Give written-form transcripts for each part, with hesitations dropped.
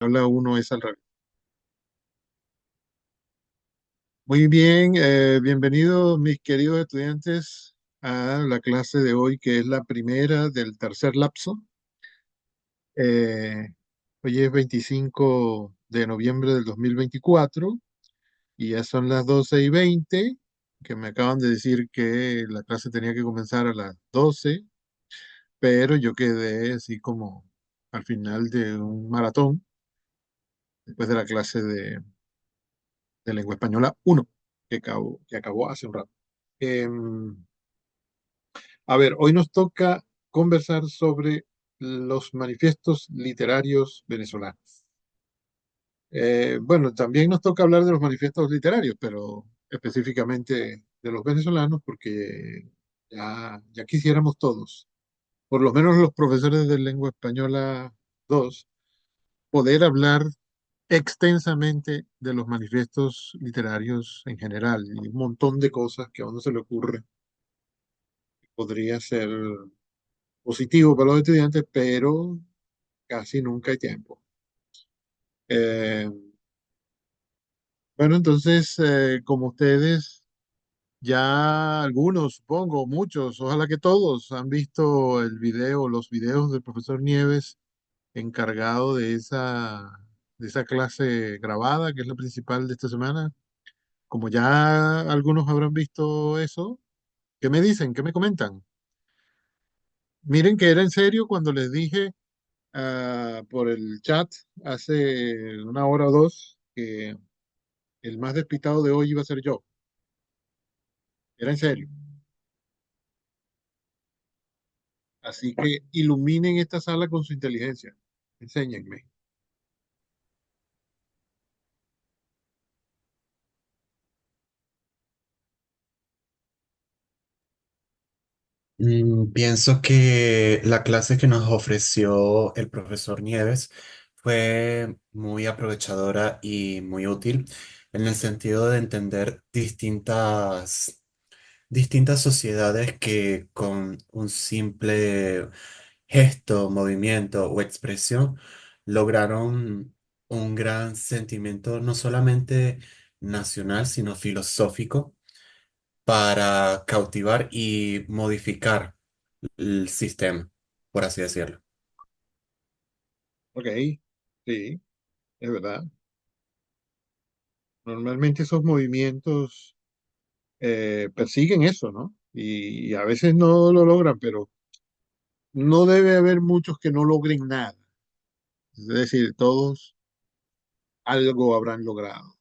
Habla uno es al revés. Muy bien, bienvenidos mis queridos estudiantes a la clase de hoy, que es la primera del tercer lapso. Eh, Hoy es 25 de noviembre del 2024 y ya son las 12:20, que me acaban de decir que la clase tenía que comenzar a las 12, pero yo quedé así como al final de un maratón, después de la clase de lengua española uno que acabó hace un rato. Em, a ver, hoy nos toca conversar sobre los manifiestos literarios venezolanos. Bueno, también nos toca hablar de los manifiestos literarios, pero específicamente de los venezolanos, porque ya quisiéramos todos, por lo menos los profesores de lengua española 2, poder hablar extensamente de los manifiestos literarios en general y un montón de cosas que a uno se le ocurre podría ser positivo para los estudiantes, pero casi nunca hay tiempo. Eh, bueno, entonces, como ustedes, ya algunos, supongo, muchos, ojalá que todos, han visto los videos del profesor Nieves encargado de esa clase grabada, que es la principal de esta semana. Como ya algunos habrán visto eso, ¿qué me dicen? ¿Qué me comentan? Miren que era en serio cuando les dije por el chat hace una hora o dos que el más despistado de hoy iba a ser yo. Era en serio. Así que iluminen esta sala con su inteligencia. Enséñenme. Pienso que la clase que nos ofreció el profesor Nieves fue muy aprovechadora y muy útil en el sentido de entender distintas sociedades que con un simple gesto, movimiento o expresión lograron un gran sentimiento no solamente nacional, sino filosófico para cautivar y modificar el sistema, por así decirlo. Ok, sí, es verdad. Normalmente esos movimientos persiguen eso, ¿no? Y a veces no lo logran, pero no debe haber muchos que no logren nada. Es decir, todos algo habrán logrado.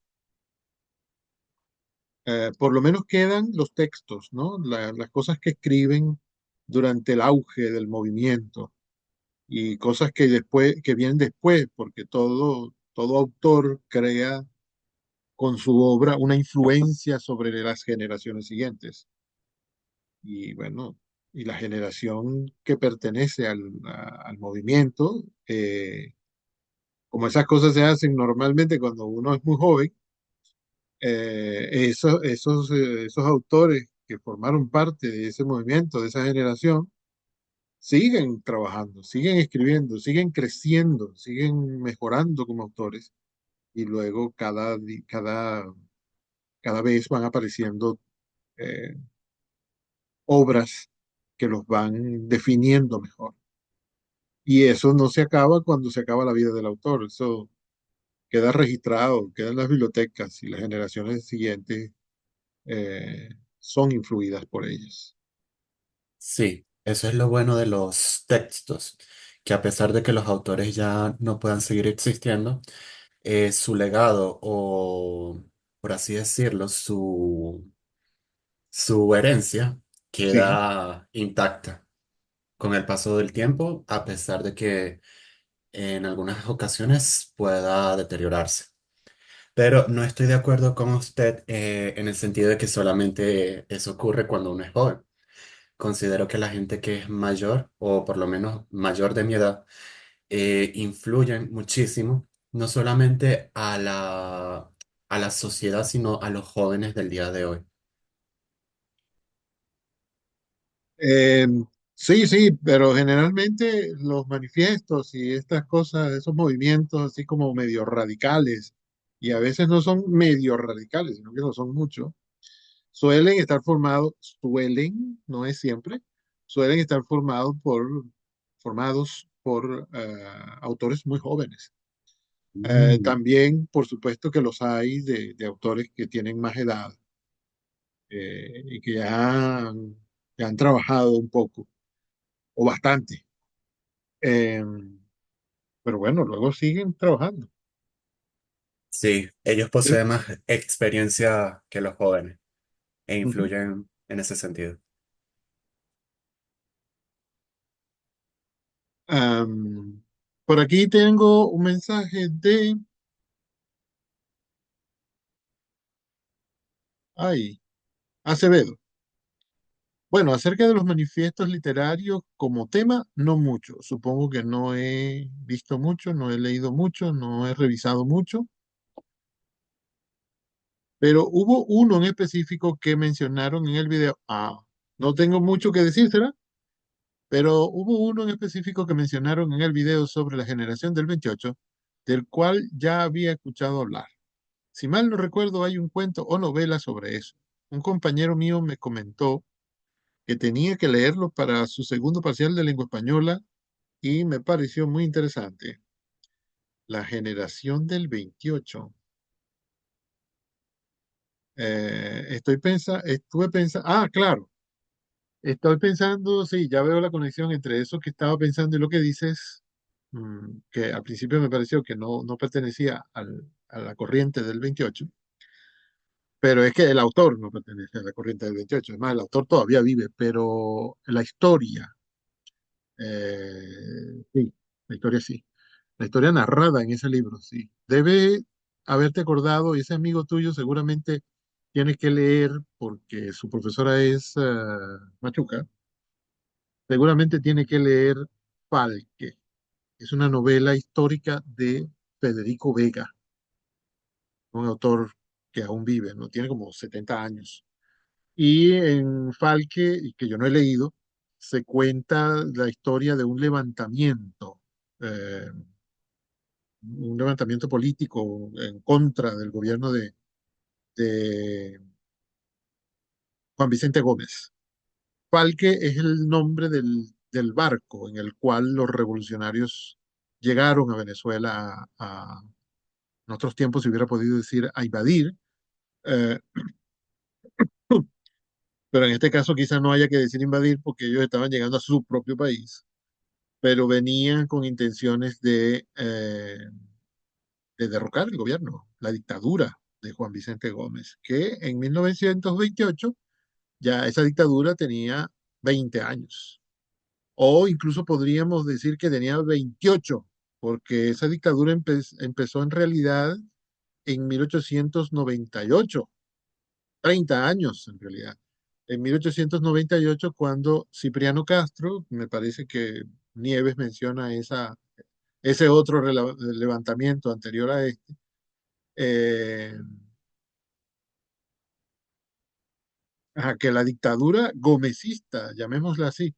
Por lo menos quedan los textos, ¿no? Las cosas que escriben durante el auge del movimiento y cosas que vienen después, porque todo autor crea con su obra una influencia sobre las generaciones siguientes. Y bueno, y la generación que pertenece al movimiento, como esas cosas se hacen normalmente cuando uno es muy joven, esos autores que formaron parte de ese movimiento, de esa generación, siguen trabajando, siguen escribiendo, siguen creciendo, siguen mejorando como autores y luego cada vez van apareciendo eh, obras que los van definiendo mejor. Y eso no se acaba cuando se acaba la vida del autor, eso queda registrado, queda en las bibliotecas y las generaciones siguientes son influidas por ellas. Sí, eso es lo bueno de los textos, que a pesar de que los autores ya no puedan seguir existiendo, su legado o, por así decirlo, su herencia Sí. queda intacta con el paso del tiempo, a pesar de que en algunas ocasiones pueda deteriorarse. Pero no estoy de acuerdo con usted en el sentido de que solamente eso ocurre cuando uno es joven. Considero que la gente que es mayor, o por lo menos mayor de mi edad, influyen muchísimo, no solamente a la sociedad, sino a los jóvenes del día de hoy. Sí, sí, pero generalmente los manifiestos y estas cosas, esos movimientos así como medio radicales, y a veces no son medio radicales, sino que lo son mucho, suelen estar formados, no es siempre, suelen estar formados por autores muy jóvenes. Mm, También, por supuesto, que los hay de autores que tienen más edad y que ya han trabajado un poco o bastante. Eh, pero bueno, luego siguen trabajando. sí, ellos El- poseen más experiencia que los jóvenes e Ujú. influyen en ese sentido. Am, por aquí tengo un mensaje de, ay, Acevedo. Bueno, acerca de los manifiestos literarios como tema, no mucho. Supongo que no he visto mucho, no he leído mucho, no he revisado mucho, pero hubo uno en específico que mencionaron en el video. Ah, no tengo mucho que decir, ¿será? Pero hubo uno en específico que mencionaron en el video sobre la generación del 28, del cual ya había escuchado hablar. Si mal no recuerdo, hay un cuento o novela sobre eso. Un compañero mío me comentó que tenía que leerlo para su segundo parcial de lengua española y me pareció muy interesante. La generación del 28. Estuve pensando, claro, estoy pensando, sí, ya veo la conexión entre eso que estaba pensando y lo que dices, que al principio me pareció que no pertenecía a la corriente del 28, pero es que el autor no pertenece a la corriente del 28. Es más, el autor todavía vive, pero la historia, sí, la historia sí. La historia narrada en ese libro, sí. Debe haberte acordado, y ese amigo tuyo seguramente tiene que leer, porque su profesora es Machuca, seguramente tiene que leer Falque. Es una novela histórica de Federico Vega, un autor que aún vive, ¿no? Tiene como 70 años. Y en Falque, y que yo no he leído, se cuenta la historia de eh, un levantamiento político en contra del gobierno de Juan Vicente Gómez. Falque es el nombre del barco en el cual los revolucionarios llegaron a Venezuela en otros tiempos se hubiera podido decir a invadir, eh, pero en este caso quizás no haya que decir invadir porque ellos estaban llegando a su propio país, pero venían con intenciones de derrocar el gobierno, la dictadura de Juan Vicente Gómez, que en 1928 ya esa dictadura tenía 20 años, o incluso podríamos decir que tenía 28, porque esa dictadura empezó en realidad en 1898, 30 años en realidad. En 1898, cuando Cipriano Castro, me parece que Nieves menciona ese otro levantamiento anterior a este, eh, que la dictadura gomecista, llamémosla así,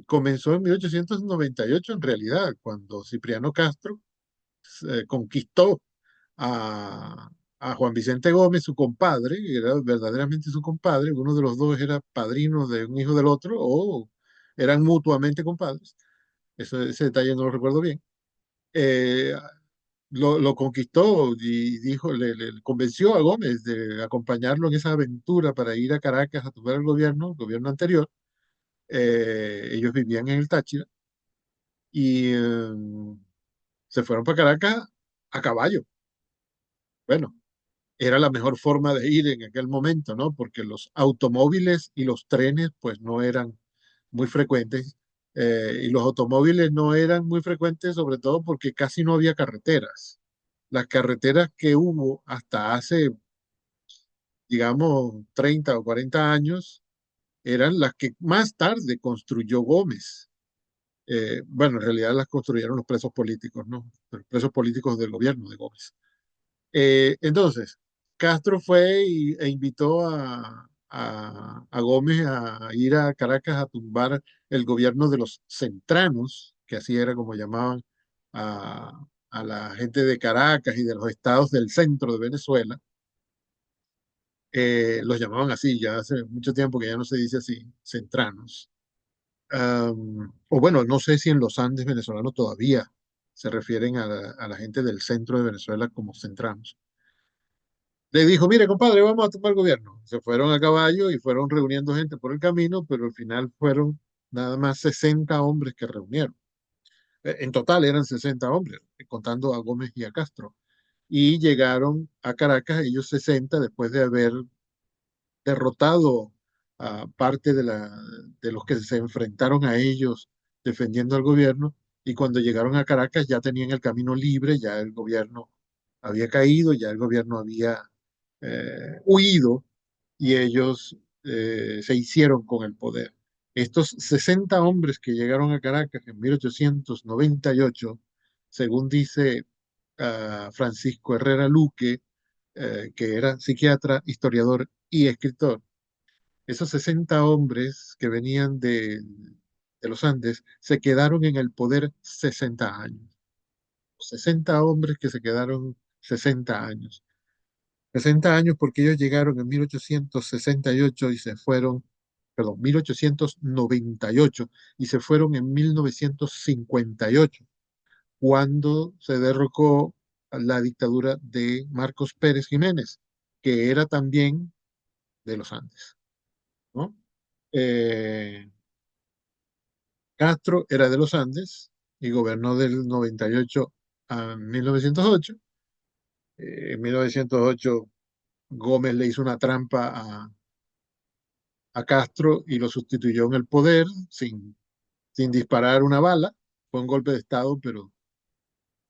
comenzó en 1898 en realidad, cuando Cipriano Castro conquistó a Juan Vicente Gómez, su compadre, que era verdaderamente su compadre, uno de los dos era padrino de un hijo del otro o eran mutuamente compadres, ese detalle no lo recuerdo bien. Eh, lo conquistó y dijo, le convenció a Gómez de acompañarlo en esa aventura para ir a Caracas a tomar el gobierno anterior. Ellos vivían en el Táchira y se fueron para Caracas a caballo. Bueno, era la mejor forma de ir en aquel momento, ¿no? Porque los automóviles y los trenes, pues no eran muy frecuentes. Y los automóviles no eran muy frecuentes, sobre todo porque casi no había carreteras. Las carreteras que hubo hasta hace, digamos, 30 o 40 años eran las que más tarde construyó Gómez. Bueno, en realidad las construyeron los presos políticos, ¿no? Los presos políticos del gobierno de Gómez. Entonces, Castro fue e invitó a Gómez a ir a Caracas a tumbar. el gobierno de los centranos, que así era como llamaban a la gente de Caracas y de los estados del centro de Venezuela. Los llamaban así, ya hace mucho tiempo que ya no se dice así, centranos. O bueno, no sé si en los Andes venezolanos todavía se refieren a la gente del centro de Venezuela como centranos. Le dijo, mire, compadre, vamos a tomar gobierno. Se fueron a caballo y fueron reuniendo gente por el camino, pero al final fueron nada más 60 hombres que reunieron. En total eran 60 hombres, contando a Gómez y a Castro. Y llegaron a Caracas, ellos 60, después de haber derrotado a parte de los que se enfrentaron a ellos defendiendo al gobierno, y cuando llegaron a Caracas ya tenían el camino libre, ya el gobierno había caído, ya el gobierno había huido y ellos se hicieron con el poder. Estos 60 hombres que llegaron a Caracas en 1898, según dice Francisco Herrera Luque, que era psiquiatra, historiador y escritor, esos 60 hombres que venían de los Andes se quedaron en el poder 60 años. 60 hombres que se quedaron 60 años. 60 años porque ellos llegaron en 1868 y se fueron, perdón, 1898 y se fueron en 1958, cuando se derrocó la dictadura de Marcos Pérez Jiménez, que era también de los Andes, ¿no? Eh, Castro era de los Andes y gobernó del 98 a 1908. En 1908 Gómez le hizo una trampa a Castro y lo sustituyó en el poder sin disparar una bala. Fue un golpe de Estado, pero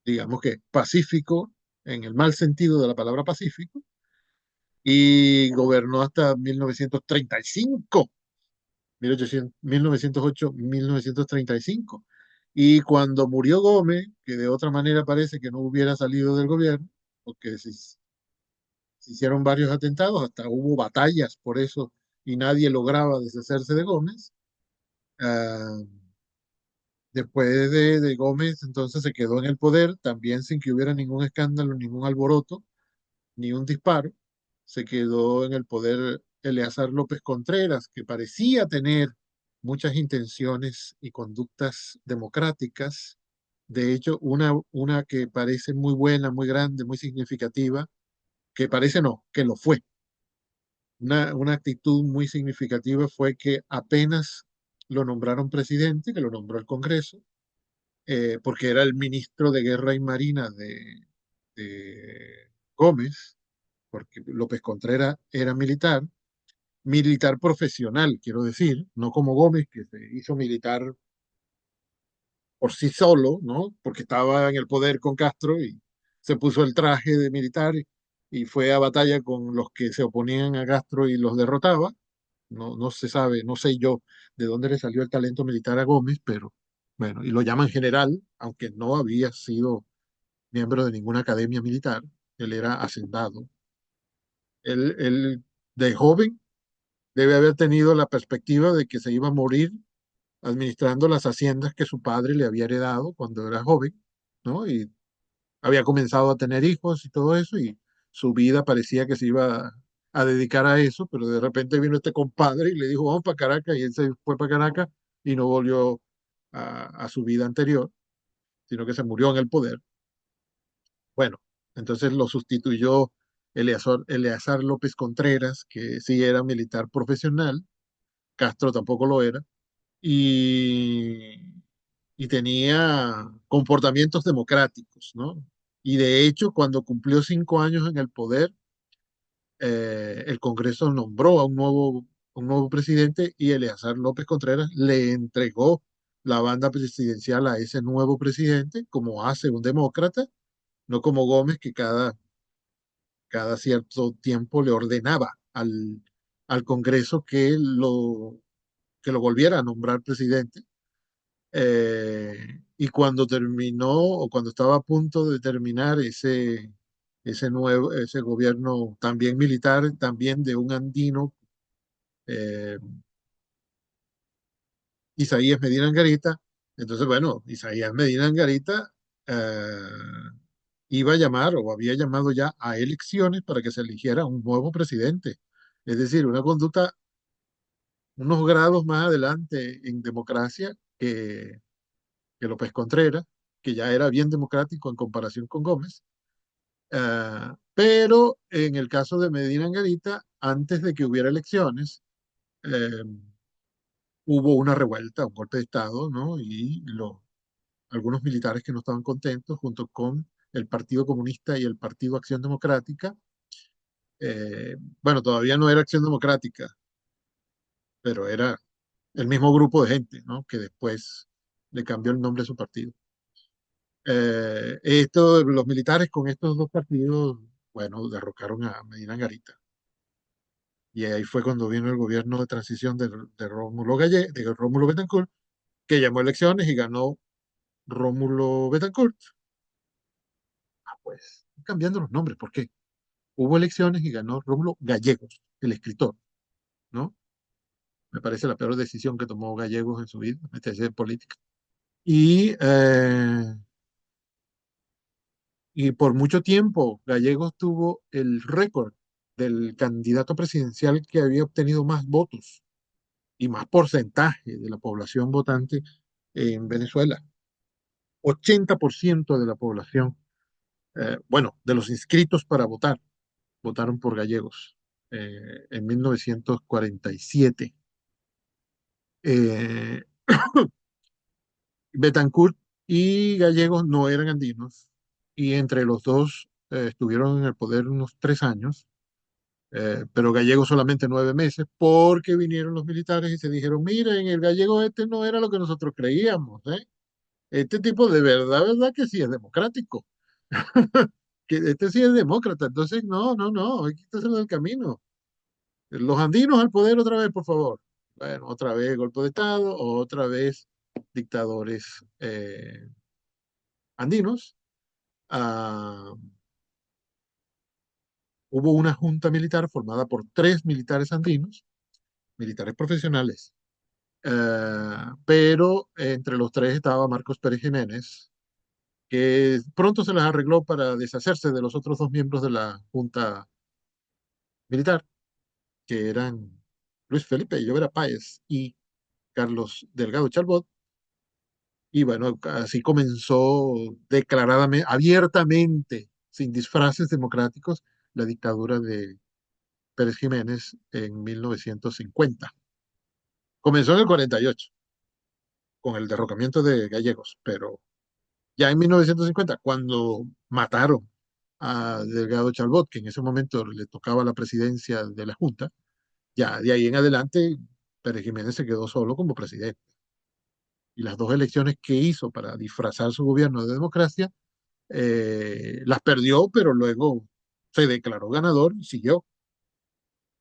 digamos que pacífico, en el mal sentido de la palabra pacífico, y gobernó hasta 1935, 1908, 1935. Y cuando murió Gómez, que de otra manera parece que no hubiera salido del gobierno, porque se hicieron varios atentados, hasta hubo batallas por eso y nadie lograba deshacerse de Gómez. Ah, después de Gómez, entonces se quedó en el poder, también sin que hubiera ningún escándalo, ningún alboroto, ni un disparo. Se quedó en el poder Eleazar López Contreras, que parecía tener muchas intenciones y conductas democráticas. De hecho, una que parece muy buena, muy grande, muy significativa, que parece no, que lo fue. Una actitud muy significativa fue que apenas lo nombraron presidente, que lo nombró el Congreso, porque era el ministro de Guerra y Marina de Gómez, porque López Contreras era militar, militar profesional, quiero decir, no como Gómez, que se hizo militar por sí solo, ¿no? Porque estaba en el poder con Castro y se puso el traje de militar y fue a batalla con los que se oponían a Castro y los derrotaba. No, no se sabe, no sé yo de dónde le salió el talento militar a Gómez, pero bueno, y lo llaman general, aunque no había sido miembro de ninguna academia militar, él era hacendado. Él de joven debe haber tenido la perspectiva de que se iba a morir administrando las haciendas que su padre le había heredado cuando era joven, ¿no? Y había comenzado a tener hijos y todo eso, y su vida parecía que se iba a dedicar a eso, pero de repente vino este compadre y le dijo, vamos para Caracas, y él se fue para Caracas y no volvió a su vida anterior, sino que se murió en el poder. Bueno, entonces lo sustituyó Eleazar López Contreras, que sí era militar profesional, Castro tampoco lo era, y, y tenía comportamientos democráticos, ¿no? Y de hecho, cuando cumplió 5 años en el poder, el Congreso nombró un nuevo presidente y Eleazar López Contreras le entregó la banda presidencial a ese nuevo presidente, como hace un demócrata, no como Gómez, que cada cierto tiempo le ordenaba al Congreso que lo volviera a nombrar presidente. Y cuando terminó o cuando estaba a punto de terminar ese gobierno también militar, también de un andino, eh, Isaías Medina Angarita. Entonces, bueno, Isaías Medina Angarita eh, iba a llamar o había llamado ya a elecciones para que se eligiera un nuevo presidente. Es decir, una conducta unos grados más adelante en democracia que López Contreras, que ya era bien democrático en comparación con Gómez. Pero en el caso de Medina Angarita, antes de que hubiera elecciones, eh, hubo una revuelta, un golpe de Estado, ¿no? Y algunos militares que no estaban contentos, junto con el Partido Comunista y el Partido Acción Democrática. Bueno, todavía no era Acción Democrática, pero era el mismo grupo de gente, ¿no? Que después le cambió el nombre a su partido. Los militares con estos dos partidos, bueno, derrocaron a Medina Angarita. Y ahí fue cuando vino el gobierno de transición de de Rómulo Betancourt, que llamó elecciones y ganó Rómulo Betancourt. Pues cambiando los nombres, ¿por qué? Hubo elecciones y ganó Rómulo Gallegos, el escritor, ¿no? Me parece la peor decisión que tomó Gallegos en su vida, meterse en política. Y, y por mucho tiempo Gallegos tuvo el récord del candidato presidencial que había obtenido más votos y más porcentaje de la población votante en Venezuela. 80% de la población, bueno, de los inscritos para votar, votaron por Gallegos en 1947. Eh, Betancourt y Gallegos no eran andinos y entre los dos estuvieron en el poder unos 3 años, pero Gallegos solamente 9 meses porque vinieron los militares y se dijeron, miren, el gallego este no era lo que nosotros creíamos, ¿eh? Este tipo de verdad que sí es democrático, que este sí es demócrata, entonces no, no, no, hay que quitárselo del camino. Los andinos al poder otra vez, por favor. Bueno, otra vez golpe de Estado, otra vez dictadores andinos. Ah, hubo una junta militar formada por 3 militares andinos, militares profesionales, pero entre los tres estaba Marcos Pérez Jiménez, que pronto se les arregló para deshacerse de los otros 2 miembros de la junta militar, que eran Luis Felipe Llovera Páez y Carlos Delgado Chalbot. Y bueno, así comenzó declaradamente, abiertamente, sin disfraces democráticos, la dictadura de Pérez Jiménez en 1950. Comenzó en el 48, con el derrocamiento de Gallegos, pero ya en 1950, cuando mataron a Delgado Chalbot, que en ese momento le tocaba la presidencia de la Junta, ya de ahí en adelante Pérez Jiménez se quedó solo como presidente. Y las dos elecciones que hizo para disfrazar su gobierno de democracia, las perdió, pero luego se declaró ganador y siguió.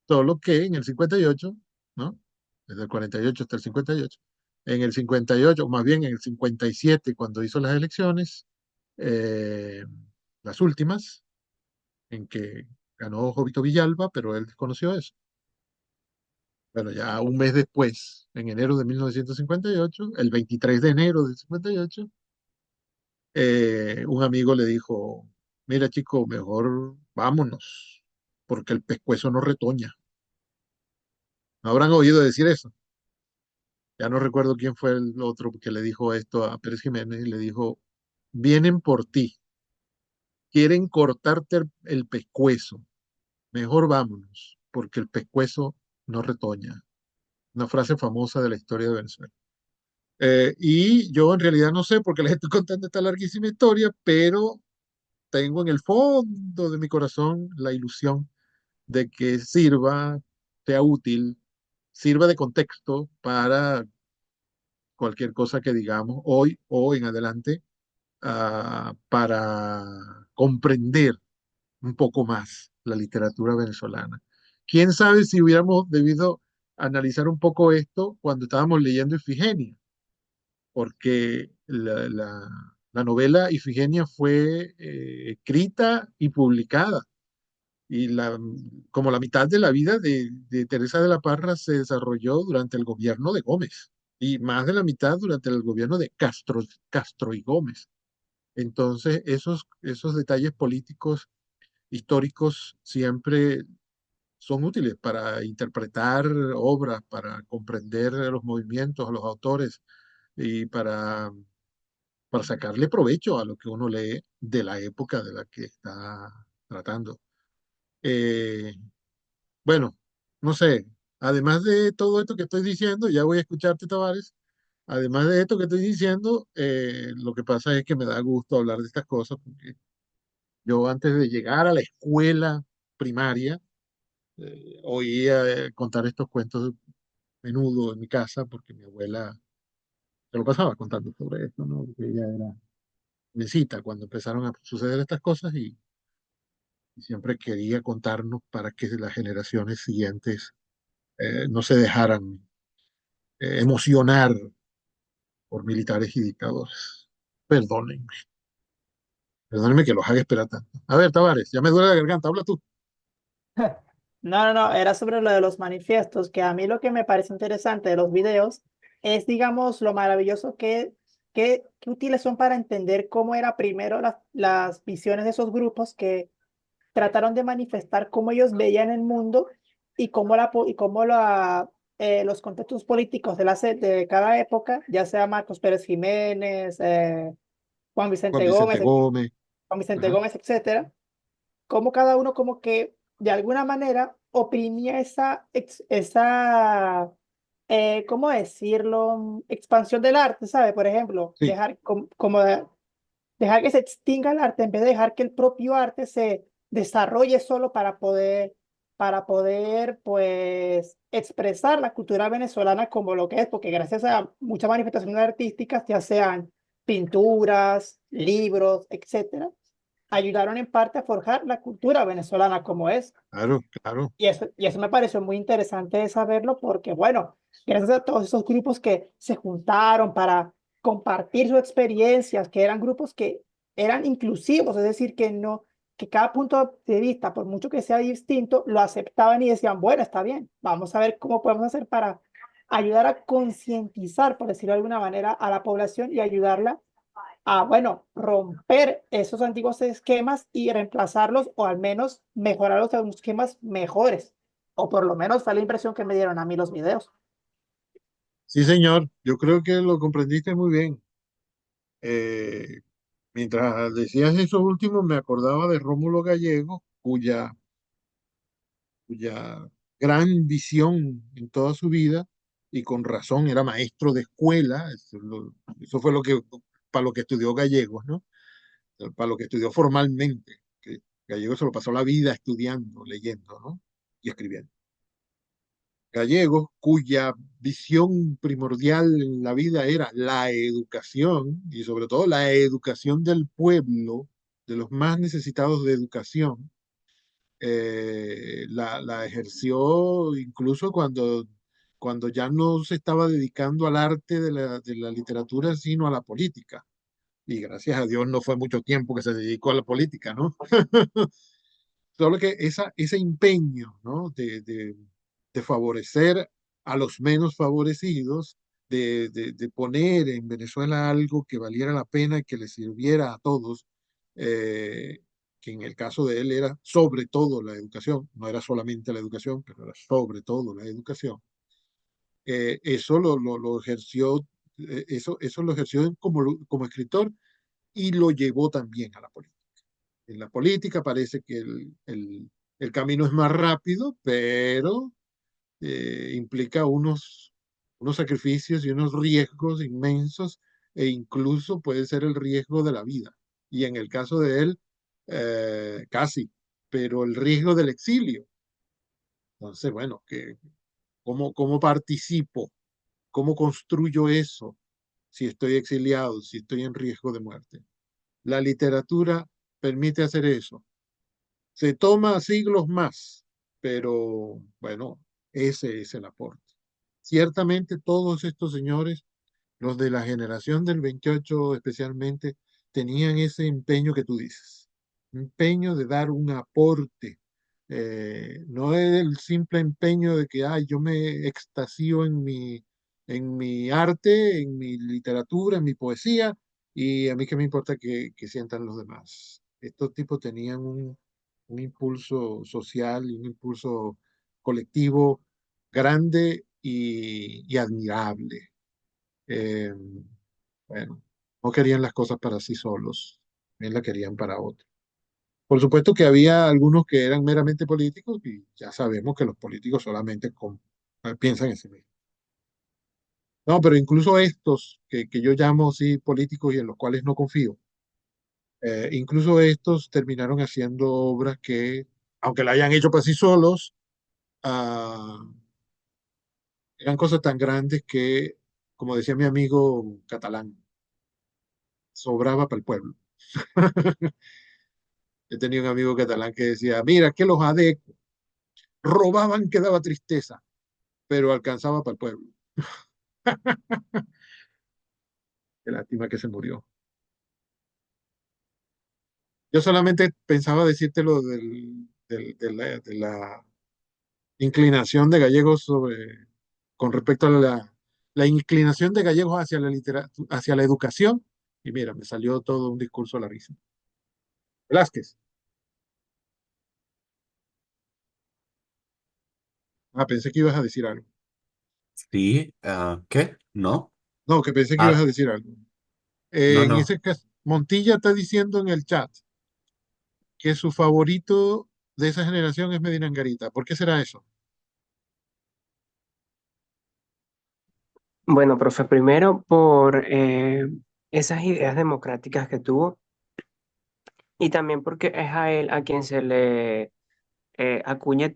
Solo que en el 58, ¿no? Desde el 48 hasta el 58, en el 58, o más bien en el 57, cuando hizo las elecciones, eh, las últimas, en que ganó Jovito Villalba, pero él desconoció eso. Bueno, ya un mes después, en enero de 1958, el 23 de enero del 58, un amigo le dijo, mira chico, mejor vámonos, porque el pescuezo no retoña. ¿No habrán oído decir eso? Ya no recuerdo quién fue el otro que le dijo esto a Pérez Jiménez, y le dijo, vienen por ti, quieren cortarte el pescuezo, mejor vámonos, porque el pescuezo no retoña. Una frase famosa de la historia de Venezuela. Y yo en realidad no sé, porque les estoy contando esta larguísima historia, pero tengo en el fondo de mi corazón la ilusión de que sirva, sea útil, sirva de contexto para cualquier cosa que digamos hoy o en adelante, para comprender un poco más la literatura venezolana. ¿Quién sabe si hubiéramos debido analizar un poco esto cuando estábamos leyendo Ifigenia? Porque la novela Ifigenia fue escrita y publicada, y como la mitad de la vida de Teresa de la Parra se desarrolló durante el gobierno de Gómez. y más de la mitad durante el gobierno de Castro y Gómez. Entonces, esos detalles políticos, históricos, siempre son útiles para interpretar obras, para comprender los movimientos, a los autores y para sacarle provecho a lo que uno lee de la época de la que está tratando. Eh, bueno, no sé, además de todo esto que estoy diciendo, ya voy a escucharte, Tavares. Además de esto que estoy diciendo, lo que pasa es que me da gusto hablar de estas cosas, porque yo antes de llegar a la escuela primaria, oía contar estos cuentos menudo en mi casa, porque mi abuela se lo pasaba contando sobre esto, ¿no? Porque ella era jovencita cuando empezaron a suceder estas cosas y siempre quería contarnos para que las generaciones siguientes no se dejaran emocionar por militares y dictadores. Perdónenme, perdónenme que los haga esperar tanto. A ver, Tavares, ya me duele la garganta, habla tú. No, no, no, era sobre lo de los manifiestos, que a mí lo que me parece interesante de los videos es, digamos, lo maravilloso que útiles son para entender cómo era primero las visiones de esos grupos que trataron de manifestar cómo ellos veían el mundo y los contextos políticos de cada época, ya sea Marcos Pérez Jiménez, Juan Juan Vicente Vicente Gómez, Gómez. Juan Vicente Ajá. Gómez, etcétera, como cada uno como que de alguna manera oprimía ¿cómo decirlo? Expansión del arte, ¿sabe? Por ejemplo, Sí, dejar que se extinga el arte en vez de dejar que el propio arte se desarrolle solo para poder, pues, expresar la cultura venezolana como lo que es, porque gracias a muchas manifestaciones artísticas, ya sean pinturas, libros, etcétera, ayudaron en parte a forjar la cultura venezolana como es. claro, claro. Y eso me pareció muy interesante saberlo porque, bueno, gracias a todos esos grupos que se juntaron para compartir sus experiencias, que eran grupos que eran inclusivos, es decir, que cada punto de vista, por mucho que sea distinto, lo aceptaban y decían, bueno, está bien, vamos a ver cómo podemos hacer para ayudar a concientizar, por decirlo de alguna manera, a la población y ayudarla a, bueno, romper esos antiguos esquemas y reemplazarlos o al menos mejorarlos a unos esquemas mejores. O por lo menos fue la impresión que me dieron a mí los videos. Sí, señor, yo creo que lo comprendiste muy bien. Eh, Mientras decías eso último, me acordaba de Rómulo Gallego, cuya gran visión en toda su vida, y con razón era maestro de escuela, eso fue para lo que estudió Gallegos, ¿no? Para lo que estudió formalmente, que Gallegos se lo pasó la vida estudiando, leyendo, ¿no? Y escribiendo. Gallegos, cuya visión primordial en la vida era la educación, y sobre todo la educación del pueblo, de los más necesitados de educación, la ejerció incluso cuando ya no se estaba dedicando al arte de la literatura, sino a la política. Y gracias a Dios no fue mucho tiempo que se dedicó a la política, ¿no? Solo que ese empeño, ¿no? De favorecer a los menos favorecidos, de poner en Venezuela algo que valiera la pena, que le sirviera a todos, eh, que en el caso de él era sobre todo la educación, no era solamente la educación, pero era sobre todo la educación. Eso lo ejerció, eso lo ejerció como escritor y lo llevó también a la política. En la política parece que el camino es más rápido, pero implica unos sacrificios y unos riesgos inmensos e incluso puede ser el riesgo de la vida. Y en el caso de él, casi, pero el riesgo del exilio. Entonces, bueno, ¿cómo participo? ¿Cómo construyo eso si estoy exiliado, si estoy en riesgo de muerte? La literatura permite hacer eso. Se toma siglos más, pero bueno, ese es el aporte. Ciertamente todos estos señores, los de la generación del 28 especialmente, tenían ese empeño que tú dices, empeño de dar un aporte. No es el simple empeño de que yo me extasío en mi arte, en mi literatura, en mi poesía, y a mí qué me importa que sientan los demás. Estos tipos tenían un impulso social y un impulso colectivo grande y admirable. Eh, bueno, no querían las cosas para sí solos, también la querían para otros. Por supuesto que había algunos que eran meramente políticos y ya sabemos que los políticos solamente piensan en sí mismos. No, pero incluso estos que yo llamo así políticos y en los cuales no confío, incluso estos terminaron haciendo obras que, aunque la hayan hecho para sí solos, ah, eran cosas tan grandes que, como decía mi amigo catalán, sobraba para el pueblo. Yo tenía un amigo catalán que decía, mira, que los adecos robaban que daba tristeza, pero alcanzaba para el pueblo. Qué lástima que se murió. Yo solamente pensaba decirte lo de la inclinación de Gallegos con respecto a la inclinación de Gallegos hacia la hacia la educación. Y mira, me salió todo un discurso larguísimo. Velázquez. Ah, pensé que ibas a decir algo. Sí, ¿qué? No. No, que pensé que ibas Ah, a decir algo. no, En no. ese caso, Montilla está diciendo en el chat que su favorito de esa generación es Medina Angarita. ¿Por qué será eso? Bueno, profe, primero por esas ideas democráticas que tuvo y también porque es a él a quien se le acuña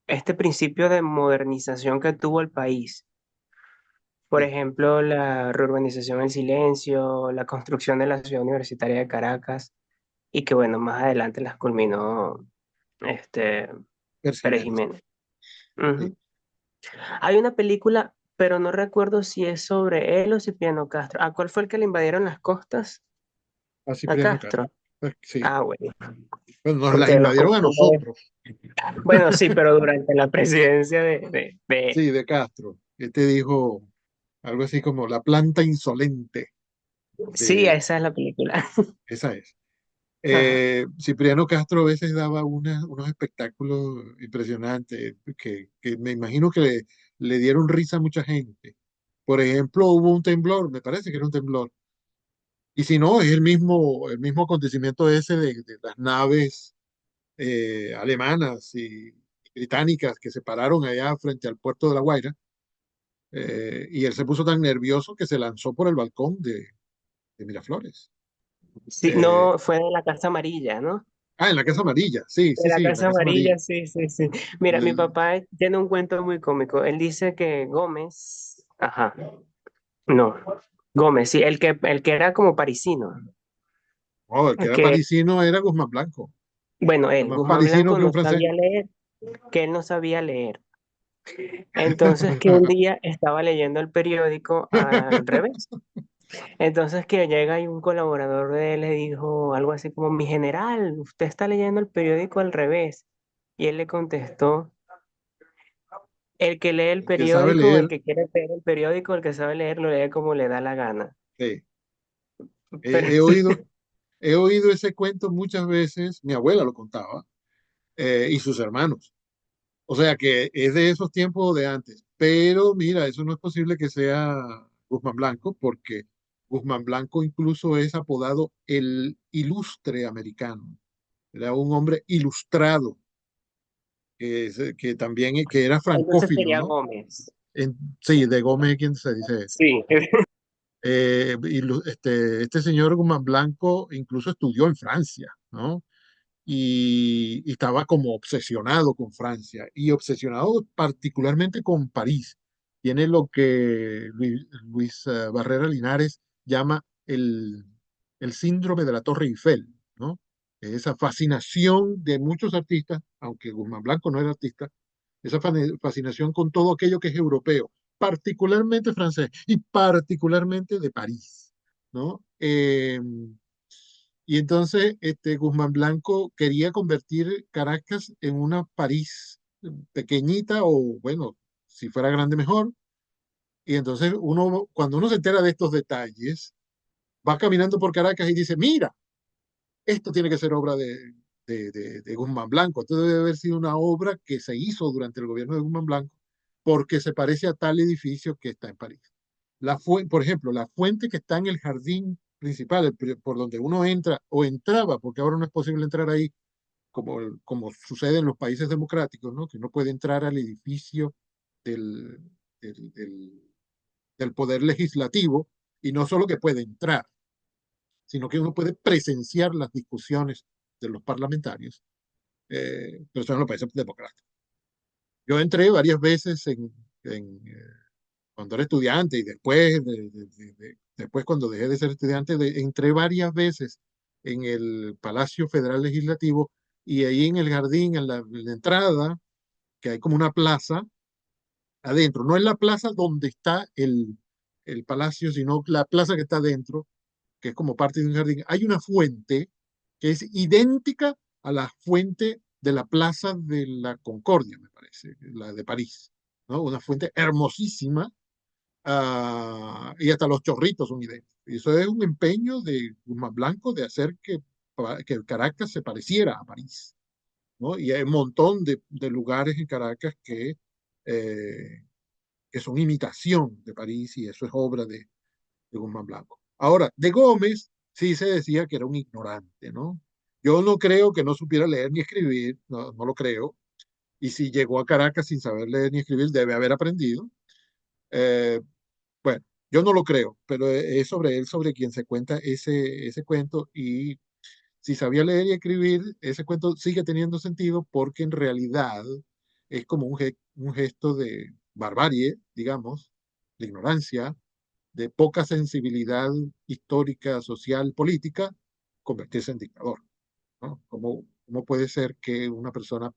este principio de modernización que tuvo el país. Por Sí, ejemplo, la reurbanización en silencio, la construcción de la ciudad universitaria de Caracas y que bueno, más adelante las culminó este Pérez Persiménez. Jiménez. Sí. Ujú. Hay una película, pero no recuerdo si es sobre él o Cipriano Castro. ¿A cuál fue el que le invadieron las costas? A A Cipriano Castro. Castro. Sí. Ah, bueno, Bueno, nos las porque los invadieron a confunde. nosotros. Bueno, sí, pero durante la presidencia de él. Sí, de Castro. Este dijo algo así como la planta insolente Sí, de esa es la película. esa es. Ajá. Cipriano Castro a veces daba unos espectáculos impresionantes que me imagino que le dieron risa a mucha gente. Por ejemplo, hubo un temblor, me parece que era un temblor. Y si no, es el mismo acontecimiento ese de las naves alemanas y británicas que se pararon allá frente al puerto de La Guaira. Y él se puso tan nervioso que se lanzó por el balcón de Miraflores. Sí, Eh, no, fue de la Casa Amarilla, ¿no? en la Casa Amarilla, sí, De sí, la sí, en la Casa Casa Amarilla. Amarilla, sí, sí, sí. Mira, mi El- papá tiene un cuento muy cómico. Él dice que Gómez, ajá, no, Gómez, sí, el que era como parisino, el que era que, parisino era Guzmán Blanco, bueno, era él, más Guzmán parisino Blanco, que un no francés. sabía leer, que él no sabía leer. Entonces que un día estaba leyendo el periódico al revés. Entonces que llega y un colaborador de él le dijo algo así como, mi general, usted está leyendo el periódico al revés. Y él le contestó, el que lee el El que sabe periódico, el leer, que quiere leer el periódico, el que sabe leer, lo lee como le da la gana. sí. Pero He oído, he oído ese cuento muchas veces, mi abuela lo contaba, y sus hermanos. O sea que es de esos tiempos de antes. Pero mira, eso no es posible que sea Guzmán Blanco, porque Guzmán Blanco incluso es apodado el ilustre americano. Era un hombre ilustrado, que también que era entonces francófilo, sería ¿no? Gómez. Sí, de Gómez, quien se dice eso. Sí. Este señor Guzmán Blanco incluso estudió en Francia, ¿no? Y estaba como obsesionado con Francia y obsesionado particularmente con París. Tiene lo que Luis Barrera Linares llama el síndrome de la Torre Eiffel, ¿no? Esa fascinación de muchos artistas, aunque Guzmán Blanco no era artista, esa fascinación con todo aquello que es europeo, particularmente francés y particularmente de París, ¿no? Y entonces Guzmán Blanco quería convertir Caracas en una París pequeñita o, bueno, si fuera grande mejor, Y entonces cuando uno se entera de estos detalles, va caminando por Caracas y dice, mira, esto tiene que ser obra de Guzmán Blanco. Esto debe haber sido una obra que se hizo durante el gobierno de Guzmán Blanco porque se parece a tal edificio que está en París. Por ejemplo, la fuente que está en el jardín principal, por donde uno entra o entraba, porque ahora no es posible entrar ahí, como sucede en los países democráticos, ¿no? Que no puede entrar al edificio del, del, del, del poder legislativo, y no solo que puede entrar, sino que uno puede presenciar las discusiones de los parlamentarios, pero son los países democráticos. Yo entré varias veces cuando era estudiante y después, después cuando dejé de ser estudiante, entré varias veces en el Palacio Federal Legislativo, y ahí en el jardín, en la entrada, que hay como una plaza adentro. No es la plaza donde está el palacio, sino la plaza que está adentro, que es como parte de un jardín. Hay una fuente que es idéntica a la fuente de la Plaza de la Concordia, me parece, la de París, ¿no? Una fuente hermosísima, y hasta los chorritos son idénticos. Y eso es un empeño de Guzmán Blanco de hacer que Caracas se pareciera a París, ¿no? Y hay un montón de lugares en Caracas eh, que son imitación de París, y eso es obra de Guzmán Blanco. Ahora, de Gómez sí se decía que era un ignorante, ¿no? Yo no creo que no supiera leer ni escribir, no, no lo creo. Y si llegó a Caracas sin saber leer ni escribir, debe haber aprendido. Eh, bueno, yo no lo creo, pero es sobre él sobre quien se cuenta ese cuento. Y si sabía leer y escribir, ese cuento sigue teniendo sentido porque en realidad es como un gesto de barbarie, digamos, de ignorancia, de poca sensibilidad histórica, social, política, convertirse en dictador, ¿no? ¿Cómo puede ser que una persona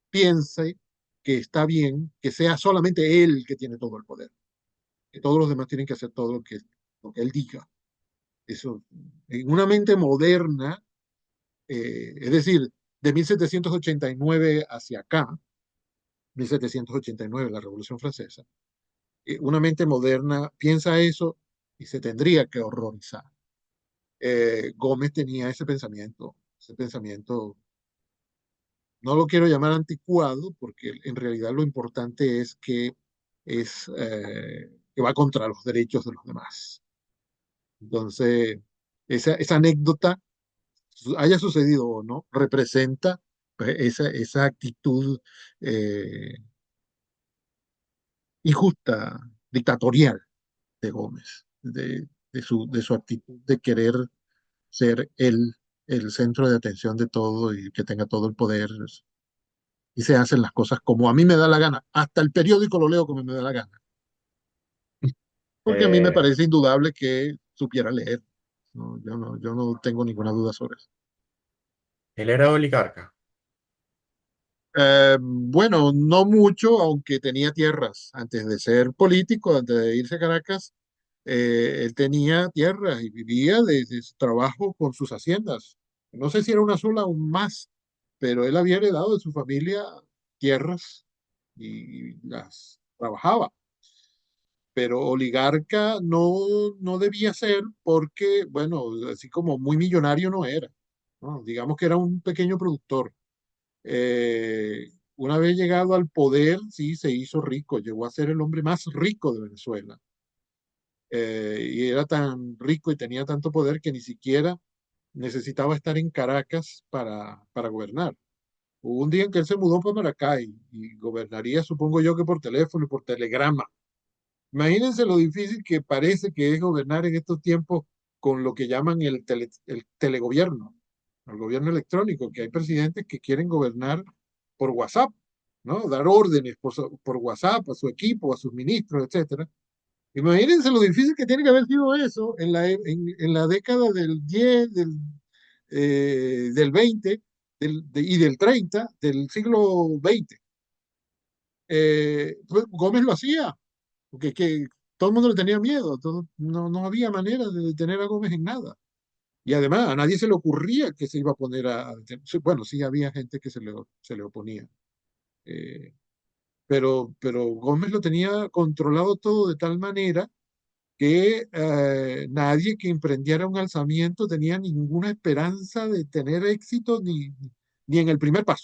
piense que está bien que sea solamente él que tiene todo el poder, que todos los demás tienen que hacer todo lo que él diga? Eso, en una mente moderna, es decir, de 1789 hacia acá, 1789, la Revolución Francesa, una mente moderna piensa eso y se tendría que horrorizar. Gómez tenía ese pensamiento, no lo quiero llamar anticuado, porque en realidad lo importante es que va contra los derechos de los demás. Entonces, esa anécdota, haya sucedido o no, representa pues, esa actitud eh, injusta, dictatorial de Gómez, de su actitud de querer ser el centro de atención de todo y que tenga todo el poder, y se hacen las cosas como a mí me da la gana. Hasta el periódico lo leo como me da la gana, porque a mí me Eh, parece indudable que supiera leer. No, yo no tengo ninguna duda sobre eso. Él era oligarca. Bueno, no mucho, aunque tenía tierras. Antes de ser político, antes de irse a Caracas, él tenía tierras y vivía de su trabajo con sus haciendas. No sé si era una sola o más, pero él había heredado de su familia tierras y las trabajaba. Pero oligarca no debía ser porque, bueno, así como muy millonario no era, ¿no? Digamos que era un pequeño productor. Una vez llegado al poder, sí, se hizo rico, llegó a ser el hombre más rico de Venezuela. Y era tan rico y tenía tanto poder que ni siquiera necesitaba estar en Caracas para gobernar. Hubo un día en que él se mudó para Maracay y gobernaría, supongo yo, que por teléfono y por telegrama. Imagínense lo difícil que parece que es gobernar en estos tiempos con lo que llaman el telegobierno, el gobierno electrónico, que hay presidentes que quieren gobernar por WhatsApp, ¿no? Dar órdenes por WhatsApp a su equipo, a sus ministros, etcétera. Imagínense lo difícil que tiene que haber sido eso en la década del 10, del 20 y del 30 del siglo XX. Pues Gómez lo hacía, porque todo el mundo le tenía miedo, no había manera de detener a Gómez en nada. Y además a nadie se le ocurría que se iba a poner a detener. Sí, bueno, sí había gente que se le oponía. Eh, pero Gómez lo tenía controlado todo de tal manera que nadie que emprendiera un alzamiento tenía ninguna esperanza de tener éxito ni en el primer paso.